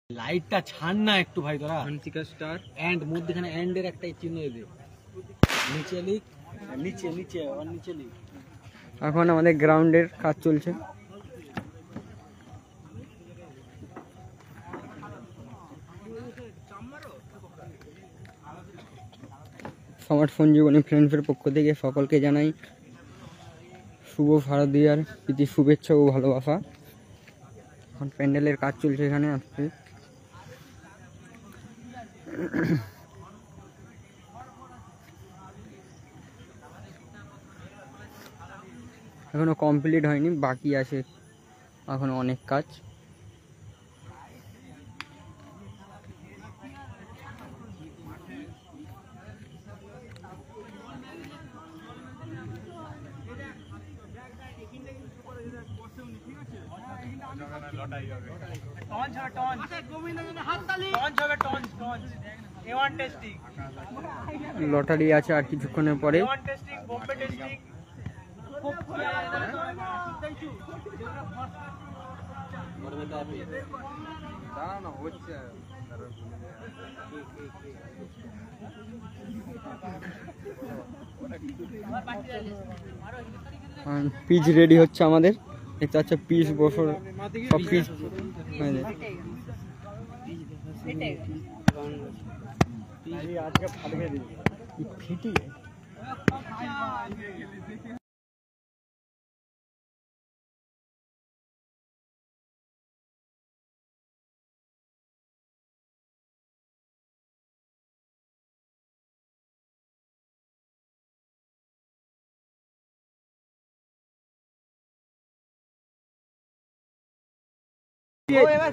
লাইটটা ছাড় না একটু ভাই তোরা। আনসিকা স্টার এন্ড মধ্যখানে এন্ডের একটা চিহ্ন দে, নিচে লিখ, নিচে নিচে আর নিচে লিখ। এখন আমাদের গ্রাউন্ডের কাজ চলছে। স্মার্টফোন জীবনী ফ্রেন্ডসের পক্ষ থেকে সকলকে জানাই শুভ শারদীয়ার প্রীতি শুভেচ্ছা ও ভালোবাসা। এখন প্যান্ডেলের কাজ চলছে এখানে আসছে। এখনো কমপ্লিট হয়নি, বাকি আছে এখনো অনেক কাজ। লটারি আছে আর কিছুক্ষণের পরে। পিচ রেডি হচ্ছে আমাদের, দেখতে পাচ্ছ পিচ বছর সব পিচ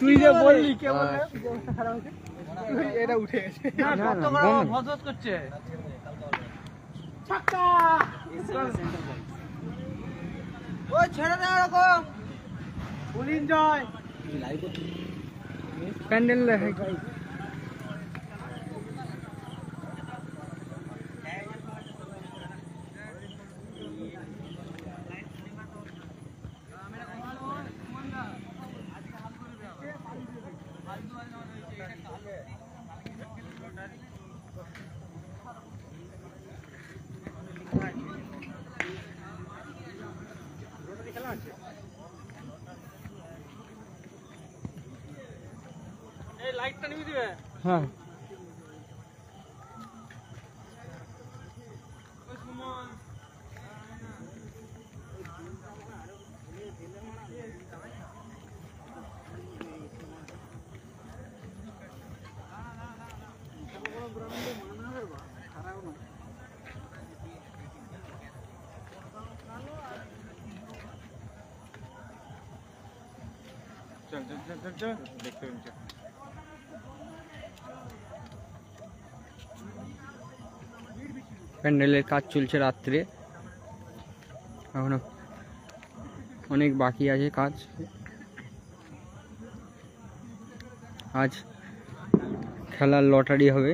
তুই যে বললি কে বললে এটা উঠে গেছে না, কত বড় ভজস করছে ছাক্কা। ওই ছেড়ে দে এরকম ফুল এনজয় লাইভ প্যান্ডেল এই লাইটটা নিবি দিবে। হ্যাঁ ওই সুমন চল চল চল চল দেখতে নিচে। প্যান্ডেলের কাজ চলছে রাত্রে, এখনো অনেক বাকি আছে কাজ। আজ খেলার লটারি হবে,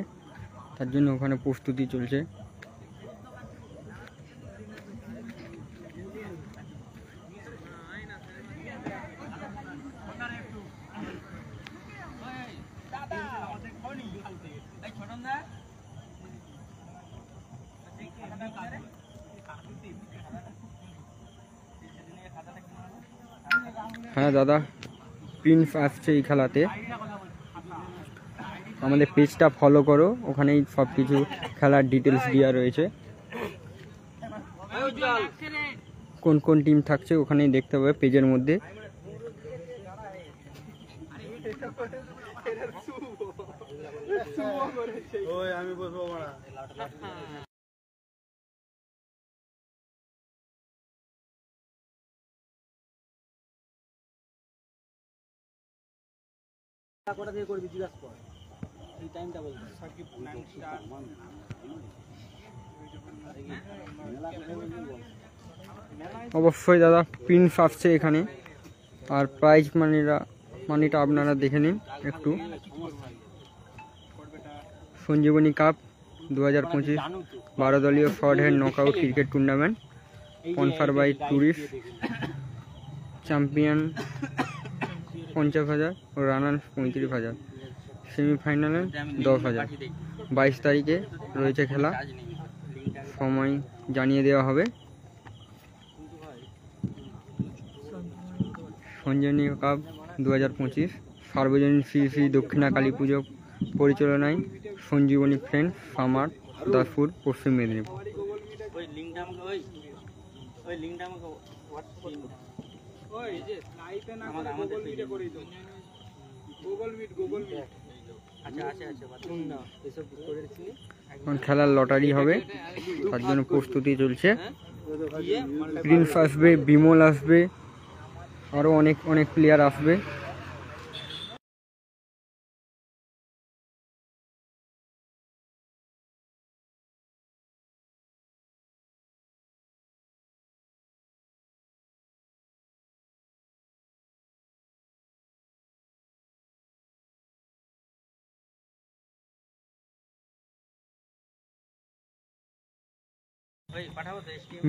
তার জন্য ওখানে প্রস্তুতি চলছে। হ্যাঁ দাদা, প্রিন্স আসছে এই খেলাতে, আমাদের পেজটা ফলো করো, ওখানেই সব কিছু খেলার ডিটেলস দেওয়া রয়েছে। কোন কোন টিম থাকছে ওখানেই দেখতে হবে পেজের মধ্যে। আমি বসবো কোটা দিয়ে করবি জিজ্ঞাসা কর, এই টাইমটা বলতে সাকিব 9 স্টার অবশ্যই দাদা প্রিন্স আসছে এখানে, আর প্রাইজ মানিটা আপনারা দেখে নিন একটু। সঞ্জীবনী কাপ 2025 12 দলীয় short hand knockout cricket tournament sponsor by tourist champion 50,000 ও রানার্স 35,000। সেমিফাইনালে 10,000। 22 তারিখে রয়েছে খেলা, সময় জানিয়ে দেওয়া হবে। সঞ্জীবনী কাপ 2025 সার্বজনীন শ্রী শ্রী দক্ষিণা কালী পুজো পরিচালনায় সঞ্জীবনী ফ্রেন্ডস সামার, দাসপুর, পশ্চিম মেদিনীপুর। এখন খেলার লটারি হবে, তার জন্য প্রস্তুতি চলছে। প্রিন্স আসবে, বিমল আসবে, আরও অনেক অনেক প্লেয়ার আসবে।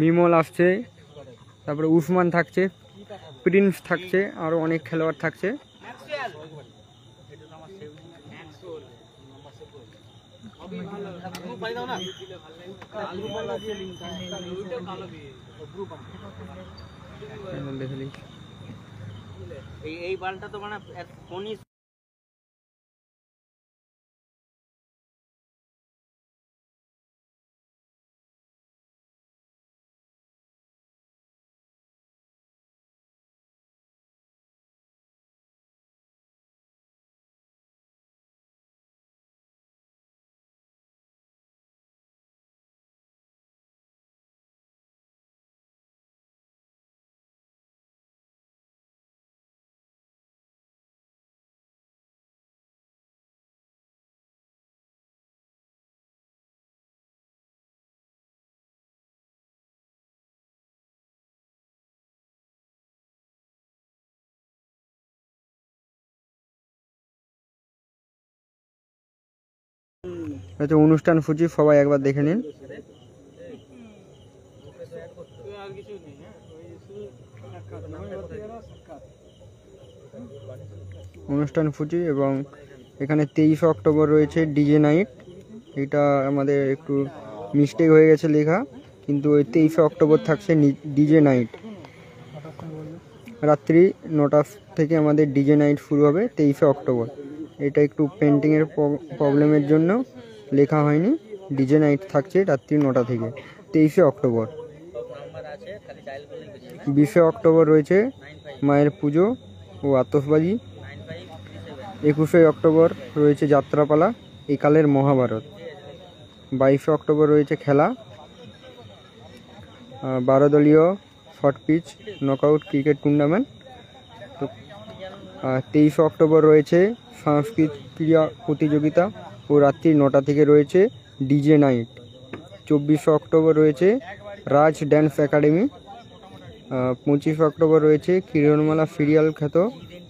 বিমল আসছে, তারপরে উসমান থাকছে, প্রিন্স থাকছে, আরও অনেক খেলোয়াড় থাকছে। এই বালটা তো মানে ফোনই হয়তো অনুষ্ঠান সূচি সবাই একবার দেখে নিন। অনুষ্ঠান সূচি, এবং এখানে 23 অক্টোবর রয়েছে ডিজে নাইট। এটা আমাদের একটু মিস্টেক হয়ে গেছে লেখা, কিন্তু ওই 23 অক্টোবর থাকছে ডিজে নাইট। রাত্রি 9টা থেকে আমাদের ডিজে নাইট শুরু হবে 23 অক্টোবর। এটা একটু পেন্টিংয়ের প্রবলেমের জন্য লেখা হয়নি। ডিজে নাইট থাকছে রাত্রি 9টা থেকে 23 অক্টোবর। 20 অক্টোবর রয়েছে মায়ের পুজো ও আতশবাজি। 21 অক্টোবর রয়েছে যাত্রাপালা, একালের মহাভারত। 22 অক্টোবর রয়েছে খেলা, 12 দলীয় short pitch knockout cricket tournament. তো 23 অক্টোবর রয়েছে সাংস্কৃতিক ক্রীড়া প্রতিযোগিতা ও রাত্রি 9টা থেকে রয়েছে ডিজে নাইট। 24 অক্টোবর রয়েছে রাজ ড্যান্স একাডেমি। 25 অক্টোবর রয়েছে কিরণমালা সিরিয়াল খ্যাত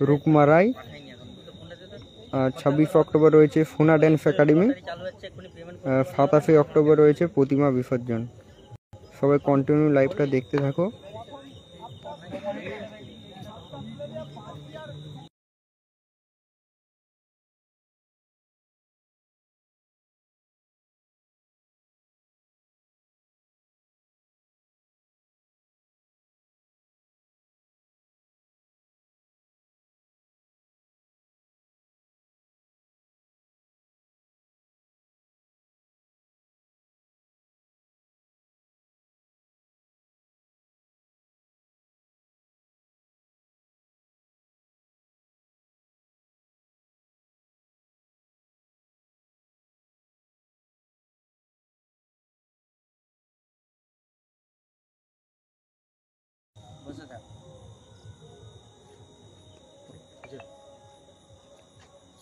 রুকমা রায়। 26 অক্টোবর রয়েছে সোনা ড্যান্স একাডেমি। 27 অক্টোবর রয়েছে প্রতিমা বিসর্জন। সবাই কন্টিনিউ লাইভটা দেখতে থাকো।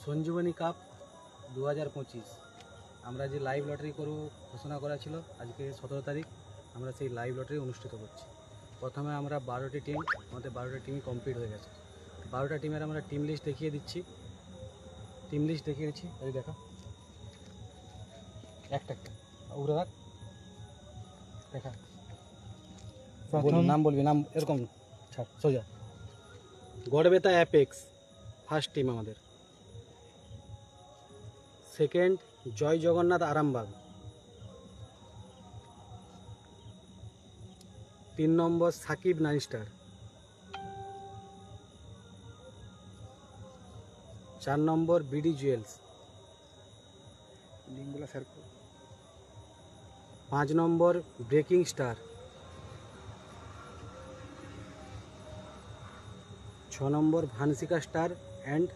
সঞ্জীবনী কাপ 2025 আমরা যে লাইভ লটারি করব ঘোষণা করা ছিল আজকে 17 তারিখ। আমরা সেই লাইভ লটারি অনুষ্ঠিত করছি। প্রথমে আমরা 12টি টিম, আমাদের 12টা টিমই কমপ্লিট হয়ে গেছে। 12টা টিমের আমরা টিম লিস্ট দেখিয়ে দিচ্ছি। টিম লিস্ট দেখিয়ে দিচ্ছি, এই দেখা একটা একটা উড়ে রাখ, দেখা নাম বলবি, নাম এরকম ছাড় সোজা। গড়বেতা অ্যাপেক্স, ফার্স্ট টিম আমাদের। সেকেন্ড জয় জগন্নাথ আরামবাগ। 3 নম্বর সাকিব 9 স্টার। 4 নম্বর বিডি জুয়েলস। 5 নম্বর ব্রেকিং স্টার। 6 নম্বর Vansika star and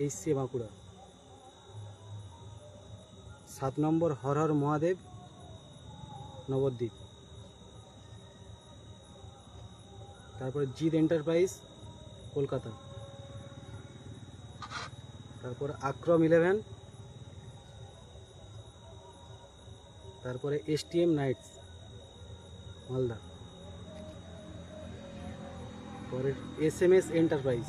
HC Bankura. 7 নম্বর হর হর মহাদেব নবদ্বীপ। তারপরে জিৎ এন্টারপ্রাইজ কলকাতা। তারপর আক্রম 11। তারপরে এসটিএম নাইটস মালদা। পরে এসএমএস এন্টারপ্রাইজ।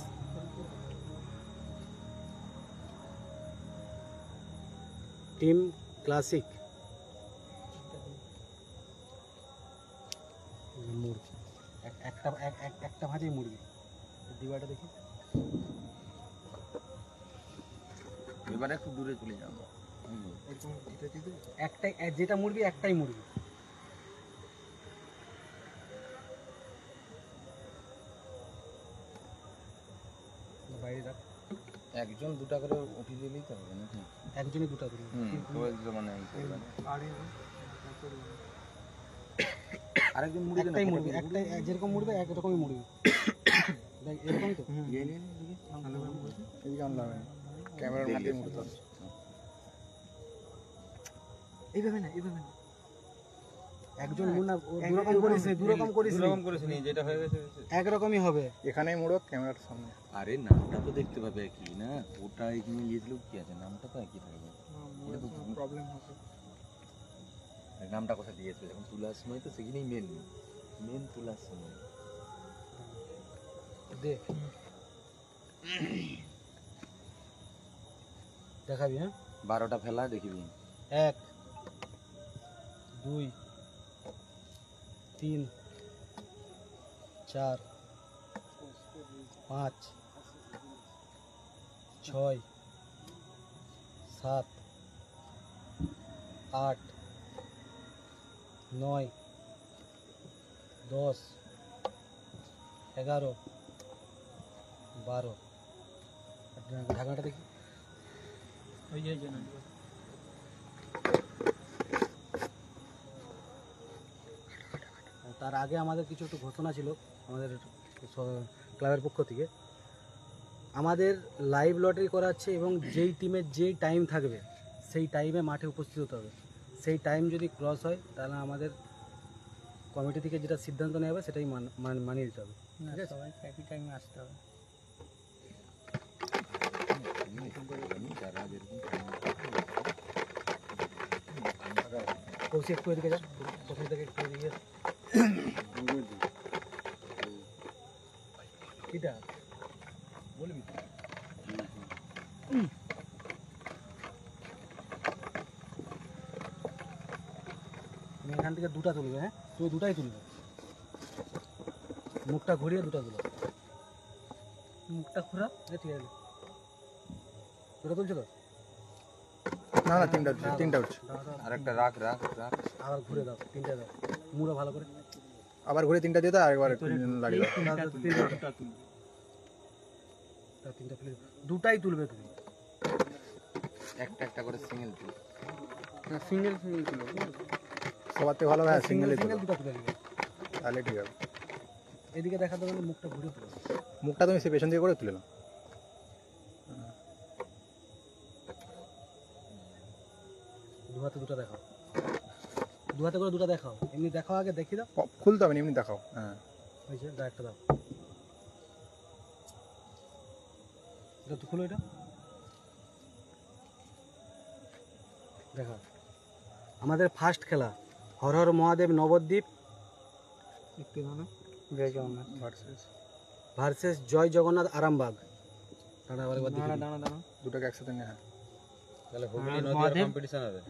Team classic. মুরগি একটা ভাজি মুরগি দিবাটা দেখি। এবারে একটু দূরে চলে যাবো। একটাই যেটা মুরগি একটাই মুরগি। বাইরে রাখ। একজন দুটা করে উঠে দিলেই তো হবে নাকি? একজনই দুটা করে। মানে আরেকজন মুড়ি একটাই মুরগি, একটাই যেরকম মুরগি একরকমই মুরগি। দেখ এরকমই তো। ক্যামেরার মাঝে মুড়ি তো এইভাবে না, এইভাবে না। একজন মুন্না দুরকম করিস, দুরকম করিস নি, যেটা হয়ে গেছে একরকমই হবে। এখানেই মুড়ো ক্যামেরার সামনে। আরে নামটা তো দেখতে পাবে একই না, ওটা এখানে লিখলেও কি আছে, নামটা তো একই থাকবে। এটা তো প্রবলেম হবে। নামটা কোথা দিয়েছে যখন তোলার সময়, তো সেখানেই মেন তোলার সময় দেখ দেখাবি। হ্যাঁ 12টা ফেলা দেখিবি। 1 2 3 4 5 6 7 8 9 10 11 12। ঢাকনাটা দেখি। ওই যে তার আগে আমাদের কিছু একটু ঘোষণা ছিল আমাদের ক্লাবের পক্ষ থেকে। আমাদের লাইভ লটারি করাচ্ছে এবং যেই টিমের যেই টাইম থাকবে সেই টাইমে মাঠে উপস্থিত হতে হবে। সেই টাইম যদি ক্রস হয় তাহলে আমাদের কমিটি থেকে যেটা সিদ্ধান্ত নেওয়া হবে সেটাই মানিয়ে দিতে হবে। ঠিক আছে, সবাই একই টাইমে আসতে হবে। কৌশি একটু এদিকে যা, কৌশি থেকে একটু এদিকে। কিটা বলবি? তুমি এখান থেকে দুটা তুলবে। হ্যাঁ তুমি দুটাই তুলবে, মুখটা ঘুরিয়ে দুটা তুলো। মুখটা ঘোরা। ঠিক আছে, দুটো তুলছো তো? না না, তিনটা উঠছে। আরেকটা রাখ। আবার ঘুরে দাও, তিনটা দাও, মুড়ো ভালো করে। আবার ঘুরে তিনটা দিয়ে দাও, আরেকবার লাগিয়ে দাও। তিনটা তুলে দুটাই তুলবে তুমি। একটা করে সিঙ্গেল তুল। না, সিঙ্গেল তুলো। সবার থেকে ভালো হয় সিঙ্গেল দুটো তুলে দিবে, তাহলে ঠিক হবে। এদিকে দেখা দেবে, মুখটা ঘুরে তুলো। মুখটা তুমি সে পেছন দিকে করে তুলে নাও। দু হাতে দুটো দেখাও, দু হাতে করে দুটো দেখাও। এমনি দেখাও, আগে দেখি দাও। খুলতে হবে না, এমনি দেখাও। হ্যাঁ হয়েছে, দাও একটা দাও। এটা তো খুলো, এটা দেখা। আমাদের ফার্স্ট খেলা হর হর মহাদেব নবদ্বীপ ভার্সেস জয় জগন্নাথ আরামবাগ। দাঁড়া, দুটোকে একসাথে নিয়ে। হ্যাঁ তাহলে হুগলি নদীর কম্পিটিশন হবে।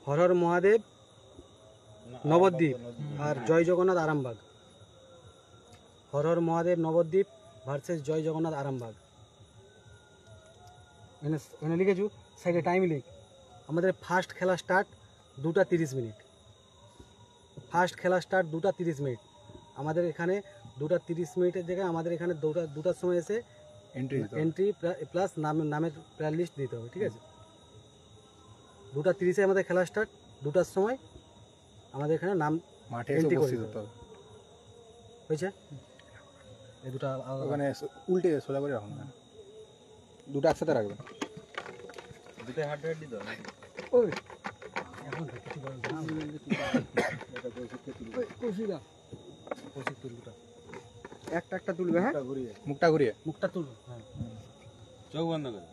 হর হর মহাদেব নবদ্বীপ আর জয় জগন্নাথ আরামবাগ। হর হর মহাদেব নবদ্বীপ ভার্সেস জয় জগন্নাথ আরামবাগ। এখানে এখানে লিখেছু সাইডে টাইম লিখ। আমাদের ফার্স্ট খেলা স্টার্ট 2টা 30 মিনিট। ফার্স্ট খেলা স্টার্ট 2টা 30 মিনিট। আমাদের এখানে 2টা 30 মিনিটের জায়গায় আমাদের এখানে দুটার সময় এসে এন্ট্রি প্লাস নামের প্লেয়ার লিস্ট দিতে হবে, ঠিক আছে? 2টা 30-এ আমাদের খেলা স্টার্ট, 2টার সময় আমাদের এখানে নাম মাঠে এন্ট্রি করে উপস্থিত দিতে হতে হবে। হবে। হয়েছে? এই দুটো আলাদা- ওখানে উল্টে সোজা করে রাখুন না, দুটো একসাথে রাখবেন। দুটোই হাড্ডাহাড্ডি তো নাকি? এখন তো কিছু বলার না। কৌশিক তুল দুটো। একটা একটা তুলবে, হ্যাঁ মুখটা ঘুরিয়ে মুখটা তুল। হ্যাঁ, চোখ বন্ধ করে।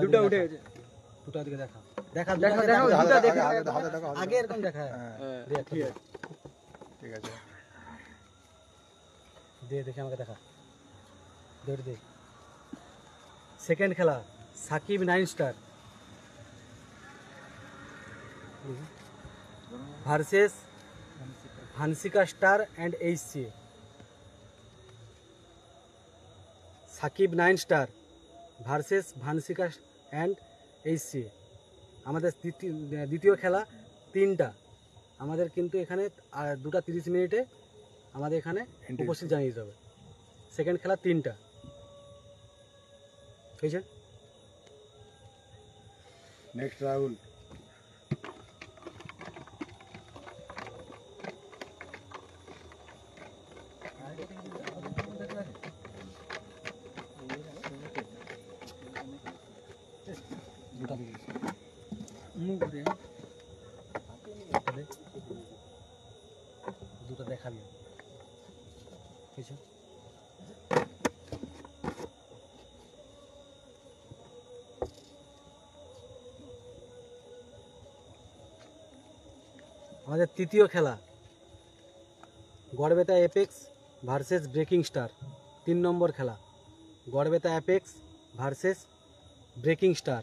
দুটো উঠে গেছে। দুটো দিকে দেখা দেখা দেখো, দুটো দেখো, দেখা। দুটো দেখে হাতে দেখো, আগে এরকম দেখা হ্যাঁ, দে একটা দে। ঠিক আছে। দে দেখে আমাকে দেখা দৌড় দে। সেকেন্ড খেলা Sakib 9 star versus Hansika star and HCA. Sakib 9 star versus Vansika and HCA. আমাদের দ্বিতীয় খেলা 3টা। আমাদের কিন্তু এখানে 2টা 30 মিনিটে আমাদের এখানে Entry উপস্থিত জানিয়ে দিতে হবে। সেকেন্ড খেলা 3টা। হয়েছে? নেক্সট রাহুল। দুটা দিকে দুটো দেখাবি। হয়েছে? আমাদের তৃতীয় খেলা Garhbeta apex versus breaking star. 3 নম্বর খেলা Garhbeta apex versus breaking star.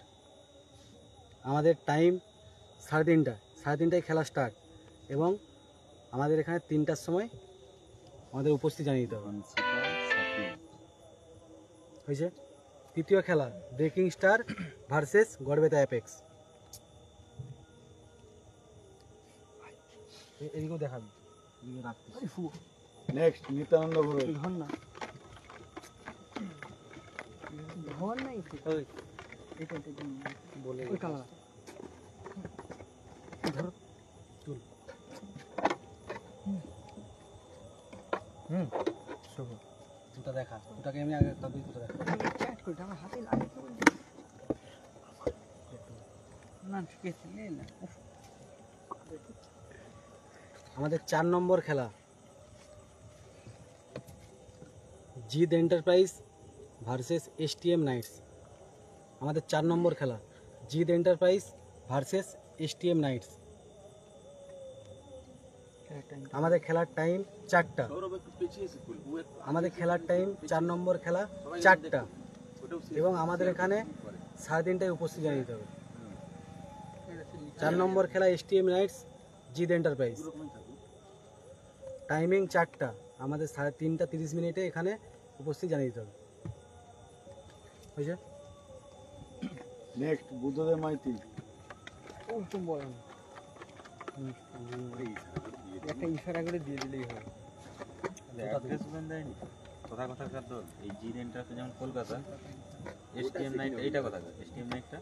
আমাদের টাইম 3:30। 3:30টায় খেলা স্টার্ট এবং আমাদের এখানে 3টার সময় আমাদের উপস্থিত জানিয়ে দিতে হবে। হয়েছে? তৃতীয় খেলা breaking star versus Garhbeta apex. এদিকেও দেখাবি, এদিকে রাখবি। নেক্সট নিত্যানন্দ ঘোষ। ধর না, ধর নাই ওই, বলে ওই কালা ধরো তুল। শুভ দুটা দেখা, দুটাকে আমি আগে একটা দুই দুটো দেখা। চ্যাট করে আমার হাতে লাগে তো না, ঠিক আছে নে না। আমাদের 4 নম্বর খেলা জিদ এন্টারপ্রাইজ ভার্সেস এসটিএম নাইটস। আমাদের 4 নম্বর খেলা জিদ এন্টারপ্রাইজ ভার্সেস এসটিএম নাইটস। আমাদের খেলার টাইম 4টা। আমাদের খেলার টাইম 4 নম্বর খেলা 4টা এবং আমাদের এখানে 3:30টায় উপস্থিত জানিয়ে দিতে হবে। 4 নম্বর খেলা এসটিএম নাইটস জিদ এন্টারপ্রাইজ। টাইমিং 4টা। আমাদের 3:30 30 মিনিটে এখানে উপস্থিত জানিয়ে দিতে হবে। হয়েছে? নেক্সট বুদ্ধদেব মাইতি। ও তো বল না, একটা ইশারা করে দিয়ে দিলেই হয়। অ্যাড্রেস দেয়নি কথা কথাকার দল। এই জির এন্টারপ্রাইজ যেমন কলকাতা, এসটিএম নাইট এইটা কথাকার। এসটিএম নাইটটা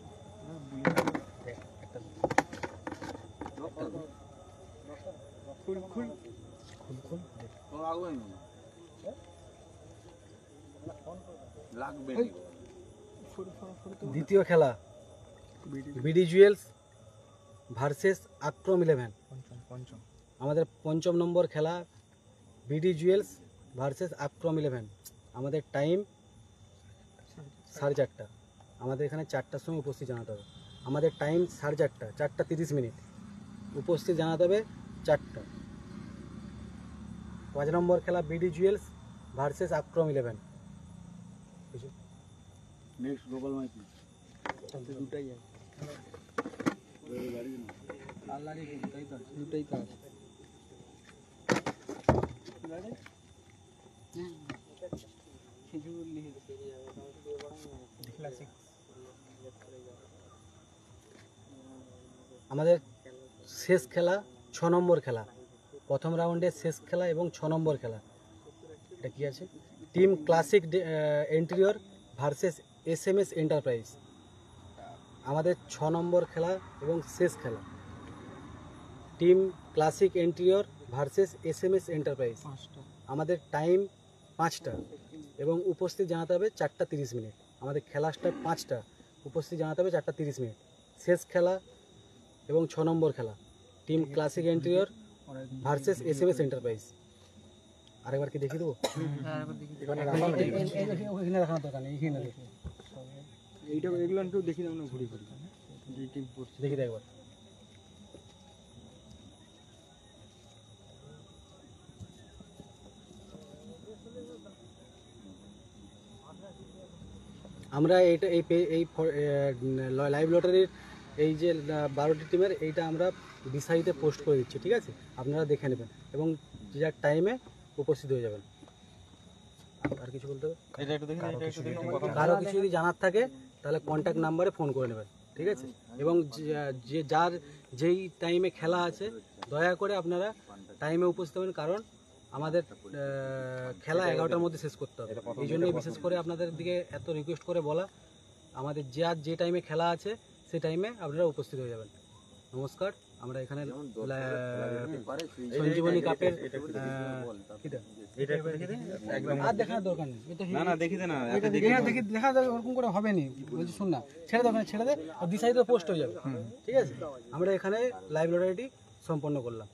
খুল খুল দ্বিতীয় খেলা বিডি জুয়েলস ভার্সেস আক্রম 11। পঞ্চম। আমাদের 5ম নম্বর খেলা বিডি জুয়েলস ভার্সেস আক্রম 11। আমাদের টাইম 4:30। আমাদের এখানে 4টার সময় উপস্থিত জানাতে হবে। আমাদের টাইম 4:30, 4টা 30 মিনিট। উপস্থিত জানাতে হবে 4টা। 5 নম্বর খেলা BD jewels versus Akram 11। Next Gopal Maity. দুটাই আছে, দুটাই তো আছে। আমাদের শেষ খেলা 6 নম্বর খেলা, প্রথম রাউন্ডের শেষ খেলা এবং 6 নম্বর খেলা। এটা কি আছে? Team classic interior versus SMS enterprise. আমাদের 6 নম্বর খেলা এবং শেষ খেলা। Team classic interior versus SMS enterprise. আমাদের টাইম 5টা এবং উপস্থিত জানাতে হবে 4:30 মিনিট। আমাদের খেলা স্টার্ট 5টা, উপস্থিত জানাতে হবে 4:30 মিনিট। শেষ খেলা এবং 6 নম্বর খেলা team classic interior versus SMS enterprise. আরেকবার কি দেখিয়ে দেবো? এখানে দেখানোর দরকার নেই, এখানে দেখি। এইটা এগুলো একটু দেখি দাও না, ঘুরি ঘুরি দেখি একবার। আমরা এইটা এই লাইভ লটারির এই যে 12টি টিমের এইটা আমরা বিস্তারিত পোস্ট করে দিচ্ছি, ঠিক আছে? আপনারা দেখে নেবেন এবং যে যার টাইমে উপস্থিত হয়ে যাবেন। আর কিছু বলতে হবে? এটা একটু দেখি, এটা একটু দেখি। কারো কিছু যদি জানার থাকে তাহলে কন্ট্যাক্ট নাম্বারে ফোন করে নেবেন, ঠিক আছে? এবং যে যার যেই টাইমে খেলা আছে দয়া করে আপনারা টাইমে উপস্থিত হবেন, কারণ আমাদের খেলা 11টার মধ্যে শেষ করতে হবে। এই জন্যই বিশেষ করে আপনাদের দিকে এত রিকোয়েস্ট করে বলা, আমাদের যে টাইমে খেলা আছে সেই টাইমে আপনারা উপস্থিত হয়ে যাবেন। নমস্কার, আমরা এখানে সঞ্জীবনী কাপের এটা একটু দেখি দে, একদম। আর দেখার দরকার নেই, এটা না না দেখি দে না, এটা দেখি দেখা যাবে, ওরকম করে হবে না। বলছি শোন না, ছেড়ে দে, আর দিশাইতে পোস্ট হয়ে যাবে, ঠিক আছে? আমরা এখানে লাইভ লটারিটি সম্পন্ন করলাম।